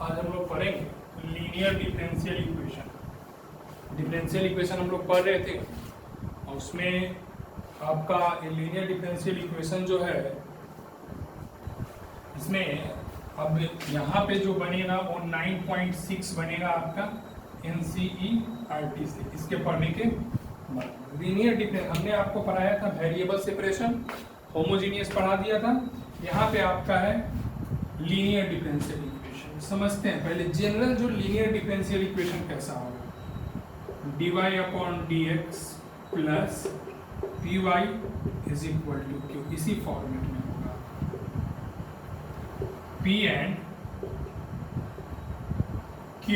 आज हम लोग पढ़ेंगे linear differential equation. Differential equation हम लोग पढ़ रहे थे और उसमें आपका लीनियर डिफरेंशियल इक्वेशन जो है इसमें अब यहाँ पे जो बनेगा वो 9.6 बनेगा आपका NCERT से, इसके पढ़ने के बाद। लीनियर डिफरेंस हमने आपको पढ़ाया था वेरिएबल सेपरेशन, होमोजीनियस पढ़ा दिया था। यहाँ पे आपका है लीनियर डिफरेंशियल इक्वेशन। समझते हैं पहले जनरल जो लीनियर डिफरेंशियल इक्वेशन कैसा होगा। dy/dx plus py is equal to q, इसी फॉर्मेट में होगा। p and q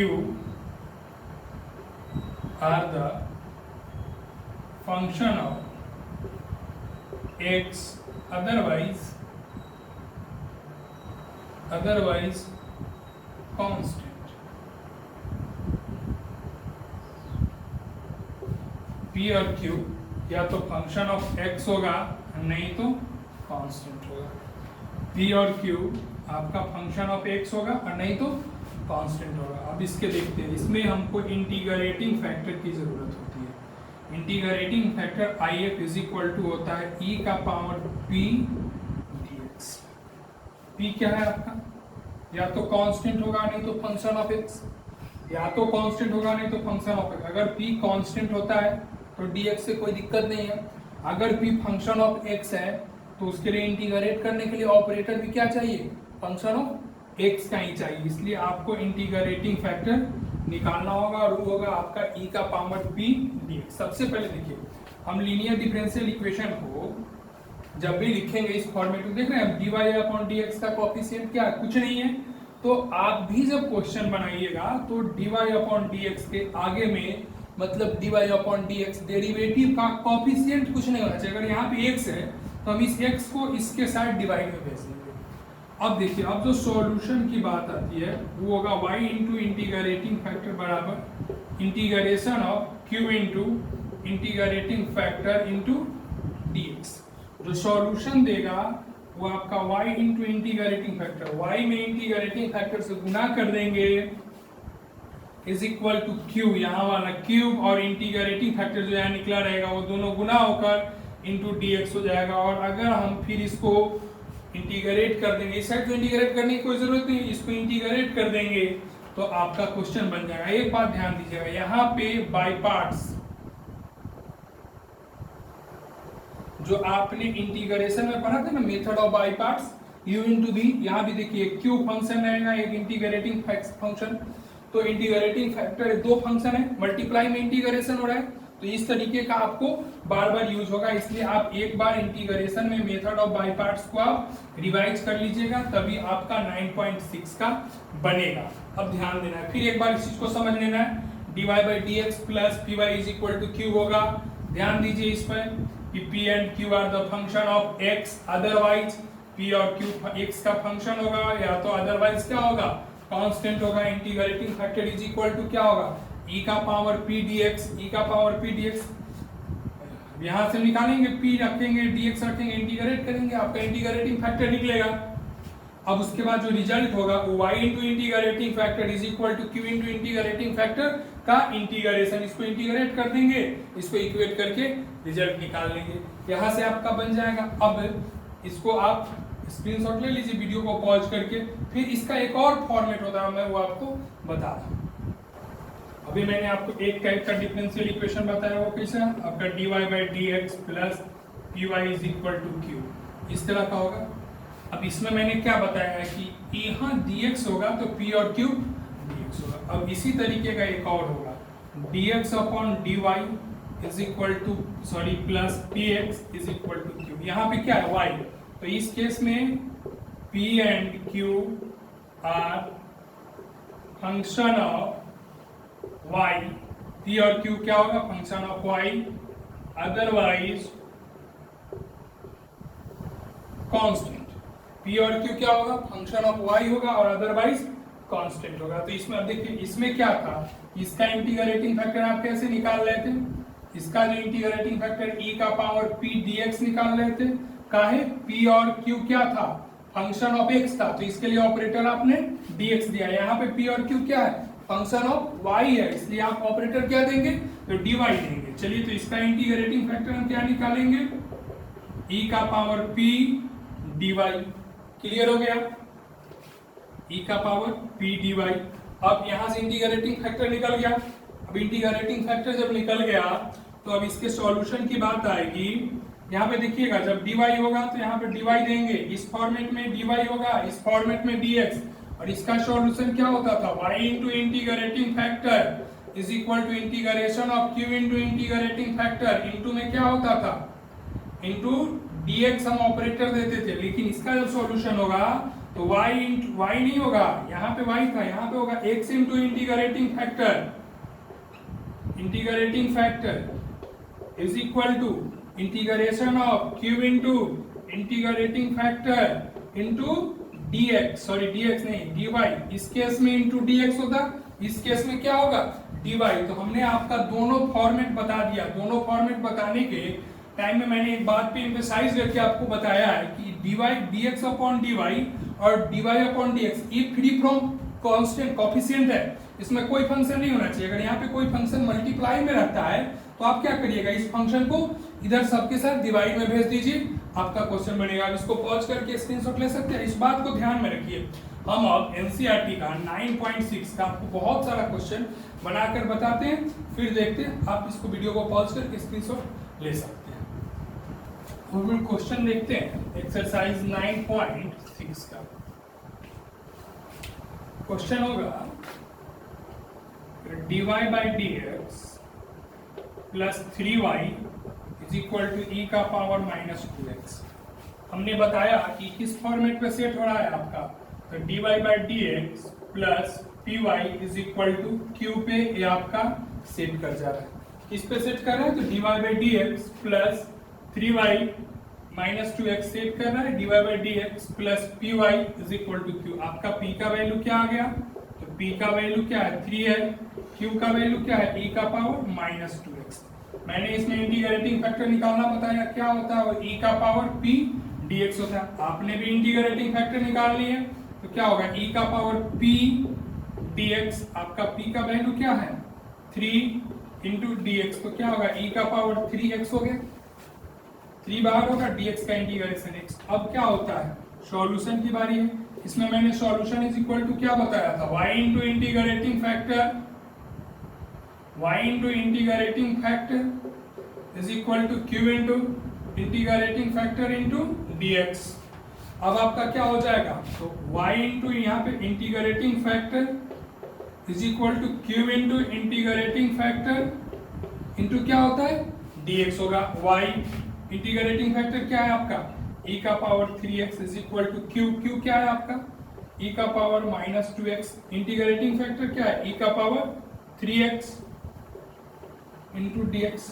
are the function of x, otherwise constant। p और q या तो फंक्शन ऑफ x होगा नहीं तो कांस्टेंट होगा। p और q आपका फंक्शन ऑफ x होगा और नहीं तो कांस्टेंट होगा। अब इसके देखते हैं, इसमें हमको इंटीग्रेटिंग फैक्टर की जरूरत होती है। Integrating factor IF is equal to होता है e का पावर p dx। p क्या है आपका, या तो कांस्टेंट होगा नहीं तो फंक्शन ऑफ x, या तो कांस्टेंट होगा नहीं तो फंक्शन ऑफ x। अगर p कांस्टेंट होता है तो dx से कोई दिक्कत नहीं है। अगर p फंक्शन ऑफ x है तो उसके लिए इंटीग्रेट करने के लिए ऑपरेटर भी क्या चाहिए, फंक्शन ऑफ x का ही चाहिए। इसलिए आपको इंटीग्रेटिंग फैक्टर निकालना होगा और वो होगा आपका e का पावर p dx। सबसे पहले देखिए, हम लीनियर डिफरेंशियल इक्वेशन को जब भी लिखेंगे इस फॉर्मेट में, देख रहे हैं dy/dx का कोएफिशिएंट क्या है, कुछ नहीं है। तो आप भी जब क्वेश्चन बनाइएगा तो dy/dx के आगे में मतलब dy/dx डेरिवेटिव का कोएफिशिएंट कुछ नहीं होना चाहिए। अगर यहाँ पे x है तो हम इस x को इसके साथ डिवाइड में भेज देंगे। अब देखिए, अब जो सॉल्यूशन की बात आती है वो होगा y इंटू इंटीग्रेटिंग फैक्टर बराबर integration of q into integrating factor into dx। जो सॉल्यूशन देगा वो आपका y into integrating factor, y में इंटीग्रेटिंग फैक्टर से गुना कर देंगे इज इक्वल टू q, यहाँ वाला क्यूब और इंटीग्रेटिंग फैक्टर जो यहाँ निकला रहेगा वो दोनों गुना होकर इंटू dx हो जाएगा। और अगर हम फिर इसको इंटीग्रेट कर देंगे, इस साइड को इंटीग्रेट करने की कोई जरूरत नहीं, इसको इंटीग्रेट कर देंगे तो आपका क्वेश्चन बन जाएगा। एक बात ध्यान दीजिएगा, यहाँ पे बाय पार्ट्स जो आपने इंटीग्रेशन में पढ़ा था ना, method of by parts, u into v, यहाँ भी देखिए q फंक्शन रहेगा, एक इंटीग्रेटिंग फंक्शन। तो इंटीग्रेटिंग फैक्टर दो फंक्शन है, मल्टीप्लाई में इंटीग्रेशन हो रहा है, तो इस तरीके का आपको बार बार यूज होगा। इसलिए आप एक बार इंटीग्रेशन में मेथड ऑफ बाय पार्ट्स को आप रिवाइज कर लीजिएगा, तभी आपका 9.6 का बनेगा। अब ध्यान देना है, फिर एक बार इस चीज को समझ लेना है। dy/dx plus py is equal to q होगा। ध्यान दीजिए इस पर कि p and q are the function of x, otherwise p और q x का फंक्शन होगा, या तो अदरवाइज क्या होगा, कांस्टेंट होगा। Integrating factor is equal to क्या होगा, e का पावर p dx, e का पावर p dx। यहां से निकालेंगे, p रखेंगे, dx रखेंगे, इंटीग्रेट करेंगे, आपका इंटीग्रेटिंग फैक्टर निकलेगा। अब उसके बाद जो रिजल्ट होगा वो y into integrating factor is equal to q into integrating factor का इंटीग्रेशन। इसको इंटीग्रेट कर देंगे, इसको इक्वेट करके रिजल्ट निकाल लेंगे, यहां से आपका बन जाएगा। अब इसको आप स्क्रीनशॉट ले लीजिए वीडियो को पॉज करके, फिर इसका एक और फॉर्मेट होता है, मैं वो आपको बता दूं। अभी मैंने आपको एक टाइप का डिफरेंशियल इक्वेशन बताया, वो कैसा, आपका dy/dx plus py is equal to q, इस तरह का होगा। अब इसमें मैंने क्या बताया है कि यहाँ dx होगा तो p और q dx होगा। अब इसी तरीके का एक और होगा, dx/dy is equal to plus px is equal to q। यहाँ पे क्या है, y, तो इस केस में p and q are function of y, p और q क्या होगा, function of y, otherwise constant. p और q क्या होगा, फंक्शन ऑफ y होगा और अदरवाइज कांस्टेंट होगा। तो इसमें अब देखिए, इसमें क्या था, इसका इंटीग्रेटिंग फैक्टर आप कैसे निकाल रहे थे, इसका जो इंटीग्रेटिंग फैक्टर e का पावर p dx निकाल रहे थे, काहे, p और q क्या था, फंक्शन ऑफ एक्स था, तो इसके लिए ऑपरेटर आपने dx दिया। यहाँ पे p और q क्या है, फंक्शन ऑफ y है, इसलिए आप ऑपरेटर क्या देंगे, तो dy देंगे। चलिए तो इसका इंटीग्रेटिंग फैक्टर हम क्या निकालेंगे, e का पावर p dy। क्लियर हो गया, e का पावर p dy। अब यहां से इंटीग्रेटिंग फैक्टर निकल गया। अब इंटीग्रेटिंग फैक्टर जब निकल गया तो अब इसके सॉल्यूशन की बात आएगी। यहाँ पे देखिएगा जब dy होगा तो यहाँ पे dy देंगे, इस फॉर्मेट में dy होगा, इस फॉर्मेट में dx, और इसका सॉल्यूशन क्या होता था, y into integrating factor is equal to integration of q into integrating factor, into में क्या होता था, इंटू dx हम ऑपरेटर देते थे। लेकिन इसका जब सॉल्यूशन होगा तो y नहीं होगा, यहाँ पे y था, यहाँ पे होगा x into integrating factor is equal to integration of q into integrating factor into dx, sorry dx नहीं dy, इस केस में इंटू dx होता, इस केस में क्या होगा dy। तो हमने आपका दोनों फॉर्मेट बता दिया। दोनों फॉर्मेट बताने के टाइम में मैंने एक बात पे एम्फसाइज करके आपको बताया है कि dx अपॉन dy और dy अपॉन dx ये फ्री फ्रॉम कांस्टेंट कोफिशिएंट है, इसमें कोई फंक्शन नहीं होना चाहिए। अगर यहाँ पे कोई फंक्शन मल्टीप्लाई में रहता है तो आप क्या करिएगा, इस फंक्शन को इधर सबके साथ डिवाइड में भेज दीजिए, आपका क्वेश्चन बनेगा। आप इसको पॉज करके स्क्रीनशॉट ले सकते हैं। इस बात को ध्यान में रखिए, हम अब एनसीईआरटी का 9.6 का आपको बहुत सारा क्वेश्चन बनाकर बताते हैं, फिर देखते हैं। आप इसको वीडियो को पॉज करके स्क्रीनशॉट ले सकते हैं। हम क्वेश्चन देखते हैं एक्सरसाइज 9.6 का। क्वेश्चन होगा dy by dx plus 3y is equal to e का पावर माइनस 2x। हमने बताया कि किस फॉर्मेट पे सेट हो रहा है आपका, तो dy by dx plus py is equal to q पे ये आपका सेट कर जा रहा है। किस पे सेट कर रहा है, तो dy by dx plus 3y minus 2x set कर रहा है, dy by dx plus py is equal to q। आपका p का वैल्यू क्या आ गया, तो p का वैल्यू क्या है 3 है, q का वैल्यू क्या है e का पावर माइनस 2x। मैंने इसमें इंटीग्रेटिंग फैक्टर निकालना बताया, क्या होता है, e का पावर p dx होता है। आपने भी इंटीग्रेटिंग फैक्टर निकालनी है तो क्या होगा, e का पावर p dx। आपका p का वैल्यू क्या है 3 इंटू dx, तो क्या होगा e का पावर 3x हो गया, 3 बाहर होगा, dx का इंटीग्रेशन x। अब क्या होता है, सॉल्यूशन की बारी है। इसमें मैंने सॉल्यूशन इज इक्वल टू क्या बताया था, y into integrating factor is equal to q into integrating factor into dx। अब आपका क्या हो जाएगा, तो y इंटू यहाँ पे integrating factor is equal to q into integrating factor into क्या होता है dx होगा। y इंटीग्रेटिंग फैक्टर क्या है आपका, e का power 3x is equal to q क्या है आपका e का power minus 2x। Integrating factor क्या है, e का पावर 3x इंटू dx।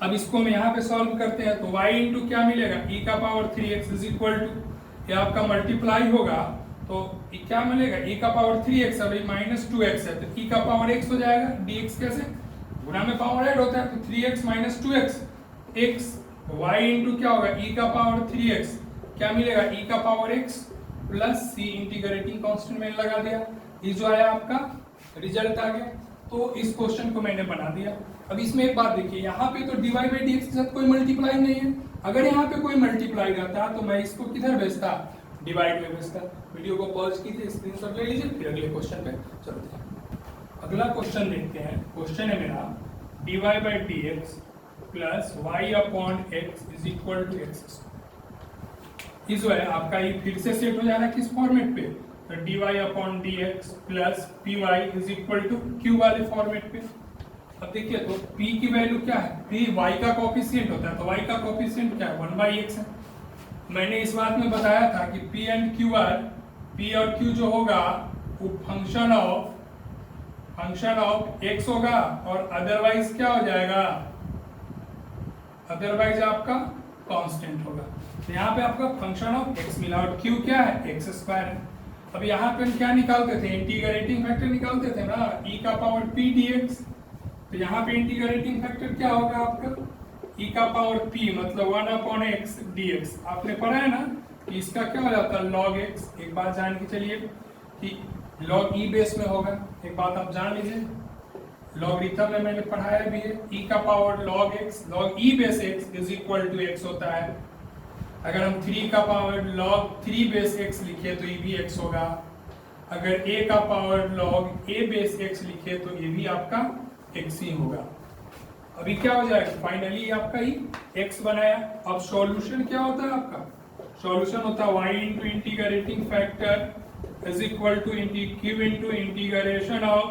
अब इसको हम यहाँ पे सॉल्व करते हैं तो y इंटू क्या मिलेगा, e का power 3x is equal to, ये आपका मल्टीप्लाई होगा तो क्या मिलेगा, e का पावर 3x, अभी माइनस 2x है तो e का पावर x हो जाएगा। dx कैसे, गुणा में पावर ऐड होता है तो 3x minus 2x x, y into क्या होगा e का पावर 3x, क्या मिलेगा e का power x plus c, integrating constant में लगा दिया, ये जो आया आपका रिजल्ट आ गया। तो इस क्वेश्चन को मैंने बना दिया। अब इसमें एक बात देखिए, यहाँ पे तो dy by dx के साथ कोई मल्टीप्लाई नहीं है। अगर यहाँ पे कोई मल्टीप्लाई रहता तो मैं इसको किधर भेजता, डिवाइड में भेजता। वीडियो को पॉज कीजिए, स्क्रीनशॉट ले लीजिए, फिर अगले क्वेश्चन पे चलते हैं। अगला क्वेश्चन देखते हैं। क्वेश्चन है मेरा dy by dx plus y upon x is equal to x। इस जो है आपका ये फिर से सेट हो जा रहा है किस फॉर्मेट पे, तो dy upon dx plus py is equal to q वाले फॉर्मेट पे। अब देखिए तो p की वैल्यू क्या है, p y का कोफिशिएंट होता है, तो y का कोफिशिएंट क्या है 1/x है। मैंने इस बात में बताया था कि p and q are, p और q जो होगा वो फंक्शन ऑफ x होगा और अदरवाइज क्या हो जाएगा, अदरवाइज आपका कांस्टेंट होगा। तो यहाँ पे आपका फंक्शन ऑफ x मिला और q क्या है x स्क्वायर है। अब यहाँ पे हम क्या निकालते थे, इंटीग्रेटिंग फैक्टर निकालते थे ना, e का पावर p dx। तो यहाँ पे इंटीग्रेटिंग फैक्टर क्या होगा आपका e का पावर p मतलब 1/x dx। आपने पढ़ा है ना कि इसका क्या हो जाता है log x। एक बात जान के चलिए कि log e बेस में होगा, एक बात आप जान लीजिए, लॉगरिथम में मैंने पढ़ाया भी है, e का power log x log e base x is equal to x होता है। अगर हम 3 का पावर log 3 बेस x लिखे तो ये भी x होगा। अगर a का power log a base x लिखे तो ये भी आपका x ही होगा। अभी क्या हो जाएगा, फाइनली आपका ही x बनाया। अब सॉल्यूशन क्या होता है आपका, सॉल्यूशन होता है y into integrating factor is equal to q into integration of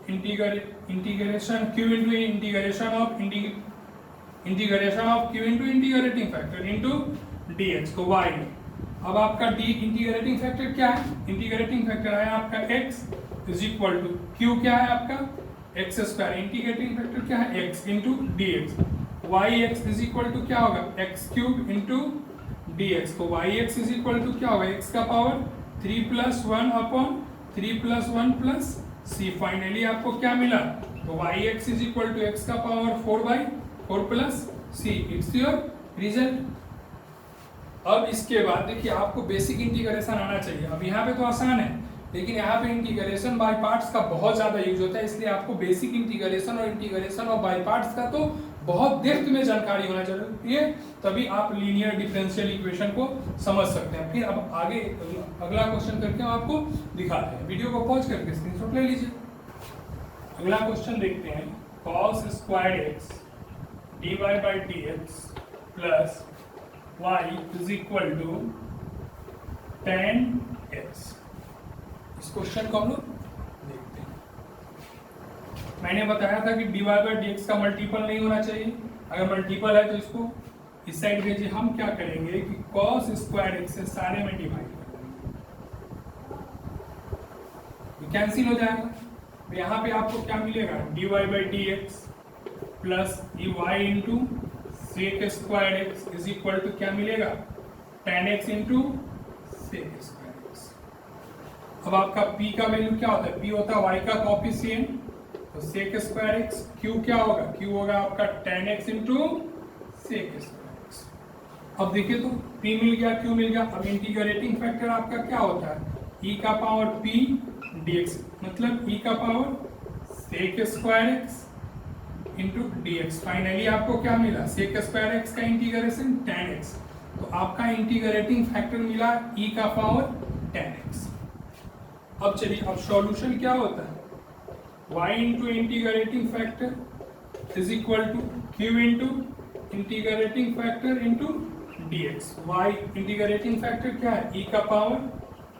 integration q into integration of integration of q into integrating factor into dx को y में। अब आपका d इंटीग्रेटिंग फैक्टर क्या है, इंटीग्रेटिंग फैक्टर है आपका x is equal to q क्या है आपका x स्क्वायर, इंटीग्रेटिंग फैक्टर क्या है x into dx, yx is equal to क्या होगा x क्यूब इंटू dx को yx इज इक्वल टू क्या होगा x का power 3 plus 1 upon 3 plus 1 plus c। Finally आपको क्या मिला, तो yx is equal to x का power 4/4 plus c। It's your result. अब इसके बाद देखिए आपको बेसिक इंटीग्रेशन आना चाहिए। अब यहाँ पे तो आसान है, लेकिन यहाँ पे इंटीग्रेशन बाय पार्ट्स का बहुत ज्यादा यूज होता है, इसलिए आपको बेसिक इंटीग्रेशन और इंटीग्रेशन ऑफ बाय पार्ट्स का तो बहुत डेप्थ में जानकारी होना चाहिए, तभी आप लीनियर डिफरेंशियल इक्वेशन को समझ सकते हैं। फिर अब आगे अगला क्वेश्चन करके हम आपको दिखाते हैं। वीडियो को पॉज करके स्क्रीनशॉट ले लीजिए। अगला क्वेश्चन देखते हैं, cos square x dy by dx plus y is equal to tan x। इस क्वेश्चन को हम लोग देखते हैं। मैंने बताया था कि dy by dx का मल्टीपल नहीं होना चाहिए, अगर मल्टीपल है तो इसको इस साइड भेजिए। हम क्या करेंगे कि cos स्क्वायर x से सारे में डिवाइड कर देंगे, कैंसिल हो जाएगा। तो यहाँ पे आपको क्या मिलेगा, dy by dx plus y into sec square x is equal to क्या मिलेगा, tan x into sec square x। अब आपका p का वैल्यू क्या होता है, p होता है y का कोएफिशिएंट, तो sec स्क्वायर x, q क्या होगा, q होगा आपका tan x into sec square x। अब देखिए तो p मिल गया, q मिल गया। अब इंटीग्रेटिंग फैक्टर आपका क्या होता है, e का पावर p dx, मतलब e का power sec square x into dx। Finally आपको क्या मिला, sec स्क्वायर x का इंटीग्रेशन tan x, तो आपका इंटीग्रेटिंग फैक्टर मिला e का पावर tan x। अब चलिए, अब सॉल्यूशन क्या होता है, y into integrating factor is equal to q into integrating factor into dx। y integrating factor क्या है, e का power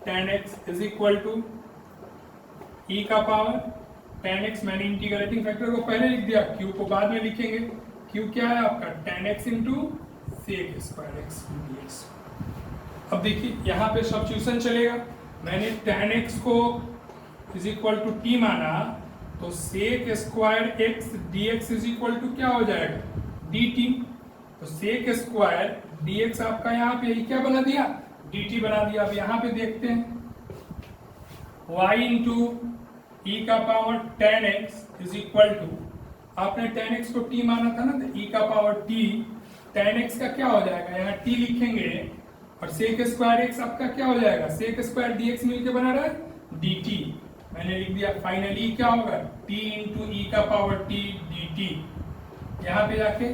tan x is equal to e का पावर tan x। मैंने इंटीग्रेटिंग फैक्टर को पहले लिख दिया, q को बाद में लिखेंगे। q क्या है आपका tan x into sec square x dx। अब देखिए यहाँ पे सब्स्टिट्यूशन चलेगा। मैंने tan x को इज इक्वल टू t माना, तो sec square x dx is equal to क्या हो जाएगा, dt। तो sec स्क्वायर dx आपका यहाँ पे क्या बना दिया, dt बना दिया। अब यहाँ पे देखते हैं, y इंटू e का power tan x is equal to, आपने tan x को t माना था ना, तो e का पावर t tan x का क्या हो जाएगा, यहाँ t लिखेंगे, और sec स्क्वायर x आपका क्या हो जाएगा, sec स्क्वायर dx मिलके बना रहा है dt। मैंने लिख दिया। फाइनली क्या होगा, t इंटू e का पावर t dt। यहाँ पे जाके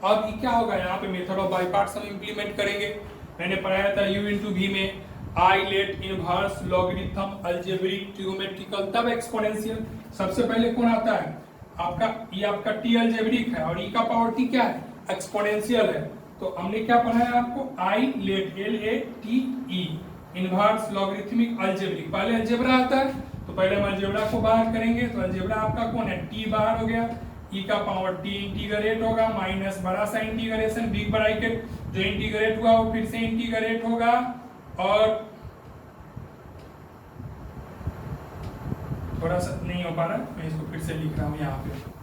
अब ये क्या होगा, यहाँ पे मेथड ऑफ बाय पार्ट्स हम इंप्लीमेंट करेंगे। मैंने पढ़ाया था u इंटू v में I let inverse logarithm algebraic trigonometrical तब एक्सपोनेंशियल। सबसे पहले कौन आता है आपका, ये आपका टी अलजेब्रिक है और ई का पावर टी क्या है, एक्सपोनेंशियल है। तो हमने क्या पढ़ाया आपको, I let LATE inverse logarithmic algebraic. पहले अलजेब्रा आता है, तो पहले हम अलजेब्रा को बाहर करेंगे। तो अलजेब्रा आपका कौन है, टी बाहर हो गया, ई का पावर टी इंटीग्रेट होगा, माइनस बड़ा सा इंटीग्रेशन बिग ब्रैकेट, जो इंटीग्रेट हुआ वो फिर से इंटीग्रेट होगा, और थोड़ा सा नहीं हो पा रहा, मैं इसको फिर से लिख रहा हूं। यहाँ पे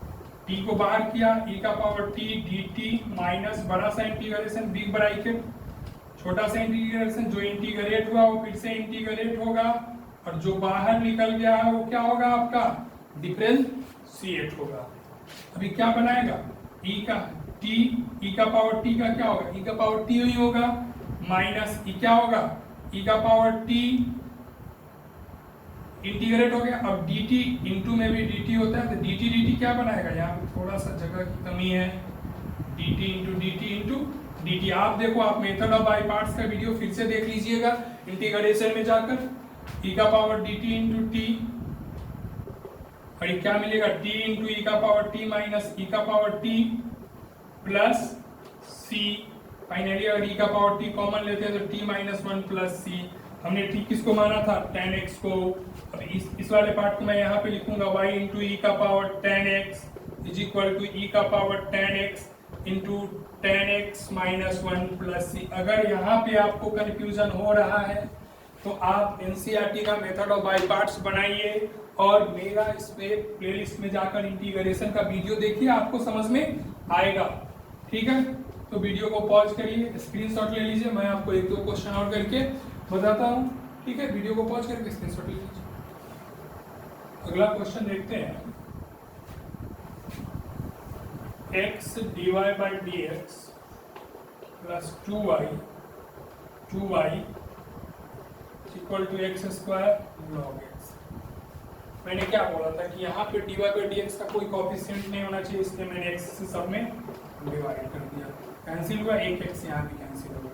t को बाहर किया, e का पावर t dt माइनस बड़ा सा इंटीग्रेशन बिग ब्रैकेट, छोटा सा इंटीग्रेशन, जो इंटीग्रेट हुआ वो फिर से इंटीग्रेट होगा, और जो बाहर निकल गया है वो क्या होगा आपका, डिफरेंशिएट होगा। अभी क्या बनाएगा, e का t, e का पावर t का क्या होगा, e का पावर t ही होगा, माइनस ई क्या होगा, ई का पावर टी इंटीग्रेट हो गया। अब dt इंटू में भी dt होता है, तो dt क्या बनाएगा, यहाँ पे थोड़ा सा जगह की कमी है, dt इंटू dt। आप देखो, आप मेथड ऑफ बाई पार्ट्स का वीडियो फिर से देख लीजिएगा इंटीग्रेशन में जाकर, e का पावर dt इंटू टी, और ये क्या मिलेगा, t इंटू ई का पावर t माइनस ई का power t plus c। Finally अगर e का पावर t कॉमन लेते हैं तो t minus one plus c। हमने t किसको माना था, tan x को। अब इस वाले पार्ट को मैं यहाँ पे लिखूंगा y इंटू ई का power tan x is equal to E का power tan x into tan x minus one plus c। अगर यहाँ पे आपको कंफ्यूजन हो रहा है तो आप एनसीईआरटी का मेथड ऑफ बाई पार्ट्स बनाइए और मेरा इस पे प्लेलिस्ट में जाकर इंटीग्रेशन का वीडियो देखिए, आपको समझ में आएगा। ठीक है, तो वीडियो को पॉज करिए, स्क्रीनशॉट ले लीजिए, मैं आपको एक दो क्वेश्चन और करके बताता हूँ। ठीक है, वीडियो को पॉज करके स्क्रीनशॉट ले लीजिए। अगला क्वेश्चन देखते हैं, x dy by dx plus 2y equal to x square log x. मैंने क्या बोला था कि यहाँ पे dy by dx का कोई कॉफिशिएंट नहीं होना चाहिए, इसलिए मैंने x से सब में डिवाइड कर दिया, कैंसिल हुआ, एक x यहाँ भी कैंसिल हुआ।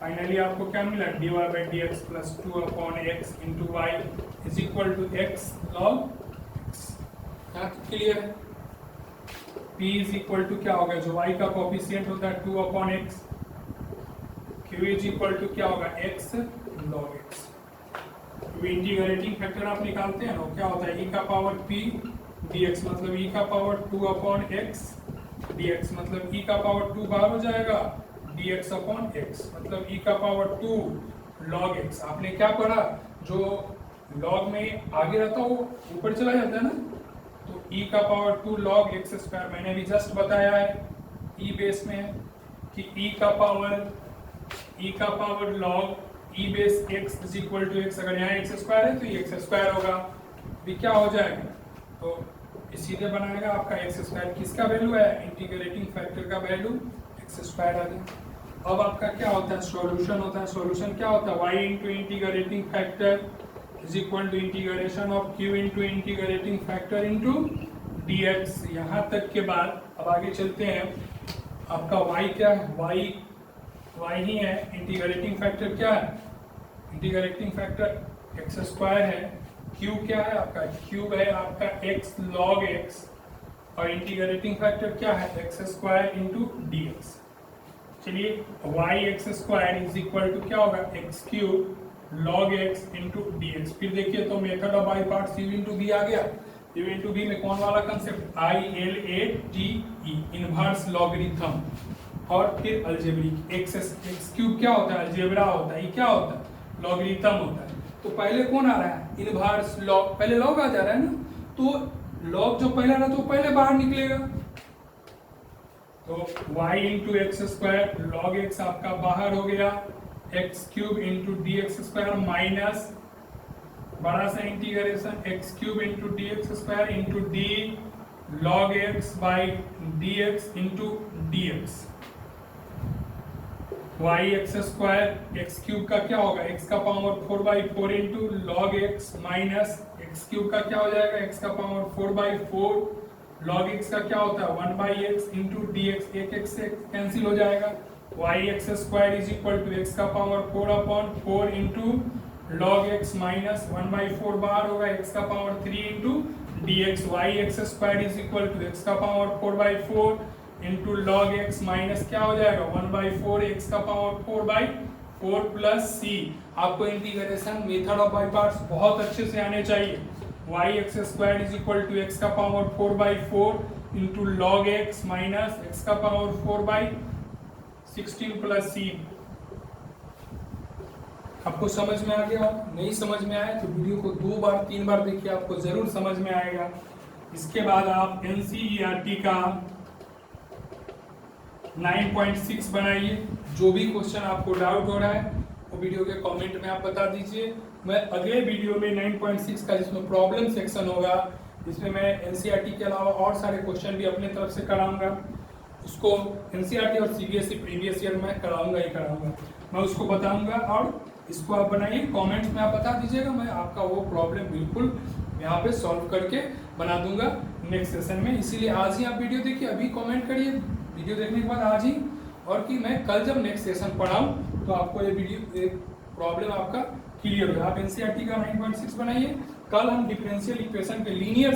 फाइनली आपको क्या मिला, dy by dx plus 2 upon x into y is equal to x log x. यहाँ क्लियर है। p इज इक्वल टू क्या होगा, जो y का कॉफिशिएंट होता है 2 upon x, q is equal to क्या होगा, x log x. Integrating factor आप निकालते हैं ना, क्या होता है, e का पावर p dx मतलब e का पावर 2 अपॉन x dx मतलब e का पावर 2 बाहर हो जाएगा, dx अपॉन x मतलब e का पावर 2 log x। आपने क्या पढ़ा, जो log में आगे रहता है वो ऊपर चला जाता है ना, तो e का पावर 2 log x स्क्वायर मैंने भी जस्ट बताया है e बेस में कि e का power log e base x is equal to x। अगर यहाँ x स्क्वायर है तो ये x स्क्वायर होगा, भी क्या हो जाएगा, तो सीधे बनाएगा आपका x स्क्वायर। किसका वैल्यू है, इंटीग्रेटिंग फैक्टर का वैल्यू x स्क्वायर आ गया। अब आपका क्या होता है, सॉल्यूशन होता है। सॉल्यूशन क्या होता है, y into integrating factor is equal to integration of q into integrating factor into dx। यहाँ तक के बाद अब आगे चलते हैं, आपका y क्या है, y ही है, इंटीग्रेटिंग फैक्टर क्या है, इंटीग्रेटिंग फैक्टर एक्स स्क्वायर है, q क्या है आपका, क्यूब है आपका x log x, और इंटीग्रेटिंग फैक्टर क्या है, X square into D X. चलिए y X square is equal to क्या होगा, X cube log x into D X. फिर देखिए तो method of by parts u into V आ गया। u इंटू बी में कौन वाला कंसेप्ट, ILATE इनवर्स लॉगरिथम, और फिर अलजेब्रिक। एक्स क्यूब क्या होता है, अलजेब्रा होता है, ये क्या होता है, लॉगरिथम होता है। तो पहले कौन आ रहा है, इनवर्स लॉग, पहले लॉग आ जा रहा है ना, तो लॉग जो पहले रहा तो पहले बाहर निकलेगा, तो y into x square log x आपका बाहर हो गया, x cube into D x square minus बड़ा सा integration x cube into D x square into d log x by d x into D x. Y x square x cube का क्या होगा, x का power 4/4 into log x minus x cube का क्या हो जाएगा, एक्स का power 4/4 log x का क्या होता है 1/x इंटू डी एक्स, एक एक्स से कैंसिल हो जाएगा। Y x square is equal to x का power 4/4 into log x minus 1/4 बाहर होगा, एक्स का power 3 into D x. Y x square is equal to x का power 4/4 into log x minus क्या हो जाएगा 1/4 एक्स का पावर 4/4 प्लस सी। आपको integration method of by parts बहुत अच्छे से आने चाहिए। Y x square is equal to x का power 4/4 into log x minus x का पावर 4/16 प्लस सी। आपको समझ में आ गया, नहीं समझ में आया तो वीडियो को 2 बार 3 बार देखिए, आपको जरूर समझ में आएगा। इसके बाद आप एनसीईआरटी का 9.6 बनाइए। जो भी क्वेश्चन आपको डाउट हो रहा है वो वीडियो के कमेंट में आप बता दीजिए। मैं अगले वीडियो में 9.6 का जिसमें प्रॉब्लम सेक्शन होगा, जिसमें मैं एनसीईआरटी के अलावा और सारे क्वेश्चन भी अपने तरफ से कराऊंगा, उसको एनसीईआरटी और सीबीएसई प्रीवियस ईयर में कराऊंगा ही कराऊंगा। मैं उसको बताऊंगा, और इसको आप बनाइए, कमेंट्स में आप बता दीजिएगा, मैं आपका वो प्रॉब्लम बिल्कुल यहाँ पे सॉल्व करके बना दूंगा नेक्स्ट सेशन में। इसीलिए आज ही आप वीडियो देखिए, अभी कमेंट करिए वीडियो देखने के बाद आज ही, और कि मैं कल जब नेक्स्ट सेशन पढ़ाऊँ तो आपको ये वीडियो एक प्रॉब्लम आपका क्लियर हो। आप एनसीईआरटी का 9.6 बनाइए। कल हम डिफरेंशियल इक्वेशन के लीनियर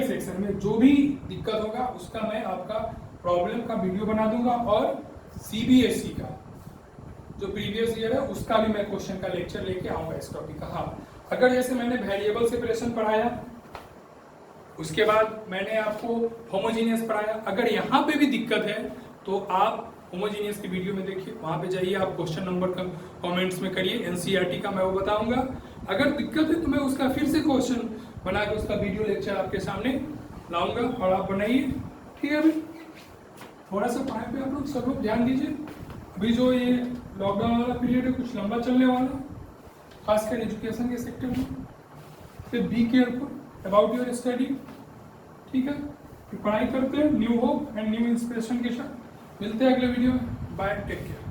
सेक्शन में जो भी दिक्कत होगा उसका मैं आपका प्रॉब्लम का वीडियो बना दूंगा, और सीबीएसई का जो प्रीवियस ईयर है उसका भी मैं क्वेश्चन का लेक्चर लेके आऊंगा इस टॉपिक का। हाँ, अगर जैसे मैंने वेरिएबल सेपरेशन पढ़ाया, उसके बाद मैंने आपको होमोजीनियस पढ़ाया, अगर यहाँ पे भी दिक्कत है तो आप होमोजीनियस की वीडियो में देखिए, वहाँ पे जाइए, आप क्वेश्चन नंबर का कमेंट्स में करिए, एनसीईआरटी का मैं वो बताऊंगा। अगर दिक्कत है तो मैं उसका फिर से क्वेश्चन बना के उसका वीडियो लेक्चर आपके सामने लाऊंगा, और आप बनाइए। ठीक है, अभी थोड़ा सा पढ़ाई पे आप लोग सब लोग ध्यान दीजिए। अभी जो ये लॉकडाउन वाला पीरियड है कुछ लंबा चलने वाला, खासकर एजुकेशन के सेक्टर में, फिर be careful about your study. ठीक है, फिर पढ़ाई करते हैं new hope and new inspiration के साथ। मिलते हैं अगले वीडियो में। Bye, take care.